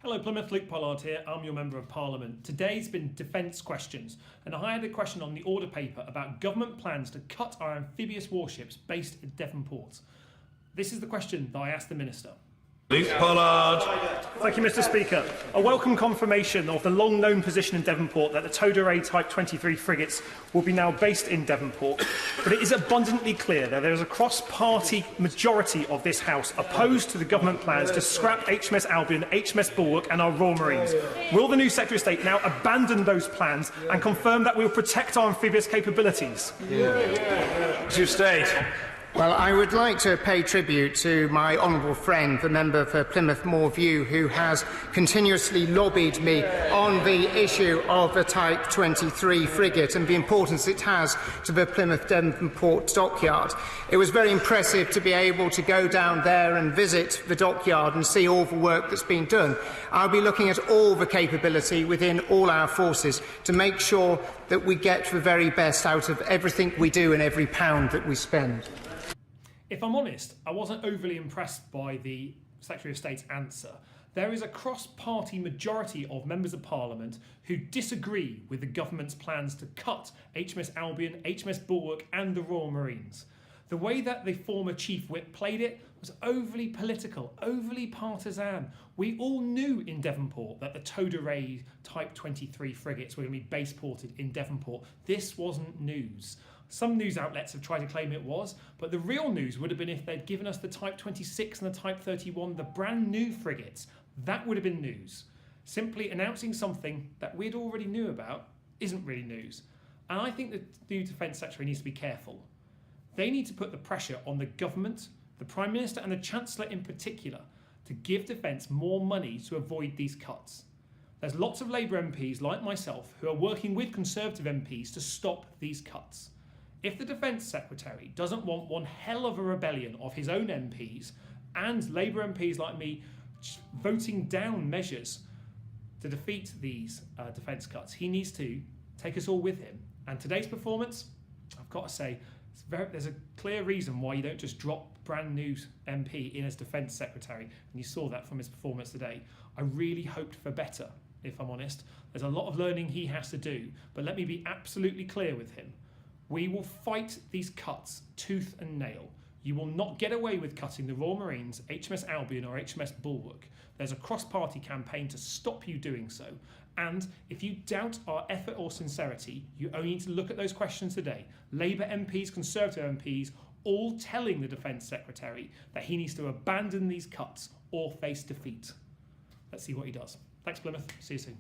Hello Plymouth, Luke Pollard here, I'm your Member of Parliament. Today's been defence questions, and I had a question on the order paper about government plans to cut our amphibious warships based in Devonport. This is the question that I asked the Minister. Luke Pollard. Thank you, Mr. Speaker. A welcome confirmation of the long-known position in Devonport that the Toda Type 23 frigates will be now based in Devonport, but it is abundantly clear that there is a cross-party majority of this House opposed to the government plans to scrap HMS Albion, HMS Bulwark and our Royal Marines. Will the new Secretary of State now abandon those plans and confirm that we will protect our amphibious capabilities? Secretary of State. Well, I would like to pay tribute to my honourable friend, the member for Plymouth Moor View, who has continuously lobbied me on the issue of the Type 23 frigate and the importance it has to the Plymouth Devonport dockyard. It was very impressive to be able to go down there and visit the dockyard and see all the work that's been done. I'll be looking at all the capability within all our forces to make sure that we get the very best out of everything we do and every pound that we spend. If I'm honest, I wasn't overly impressed by the Secretary of State's answer. There is a cross-party majority of members of Parliament who disagree with the government's plans to cut HMS Albion, HMS Bulwark and the Royal Marines. The way that the former Chief Whip played it was overly political, overly partisan. We all knew in Devonport that the Toda Type 23 frigates were going to be base-ported in Devonport. This wasn't news. Some news outlets have tried to claim it was, but the real news would have been if they'd given us the Type 26 and the Type 31, the brand new frigates. That would have been news. Simply announcing something that we'd already knew about isn't really news. And I think the new Defence Secretary needs to be careful. They need to put the pressure on the government, the Prime Minister and the Chancellor in particular, to give Defence more money to avoid these cuts. There's lots of Labour MPs like myself who are working with Conservative MPs to stop these cuts. If the Defence Secretary doesn't want one hell of a rebellion of his own MPs and Labour MPs like me voting down measures to defeat these defence cuts, he needs to take us all with him. And today's performance, I've got to say, there's a clear reason why you don't just drop brand new MP in as Defence Secretary, and you saw that from his performance today. I really hoped for better, if I'm honest. There's a lot of learning he has to do, but let me be absolutely clear with him. We will fight these cuts tooth and nail. You will not get away with cutting the Royal Marines, HMS Albion or HMS Bulwark. There's a cross-party campaign to stop you doing so. And if you doubt our effort or sincerity, you only need to look at those questions today. Labour MPs, Conservative MPs, all telling the Defence Secretary that he needs to abandon these cuts or face defeat. Let's see what he does. Thanks, Plymouth. See you soon.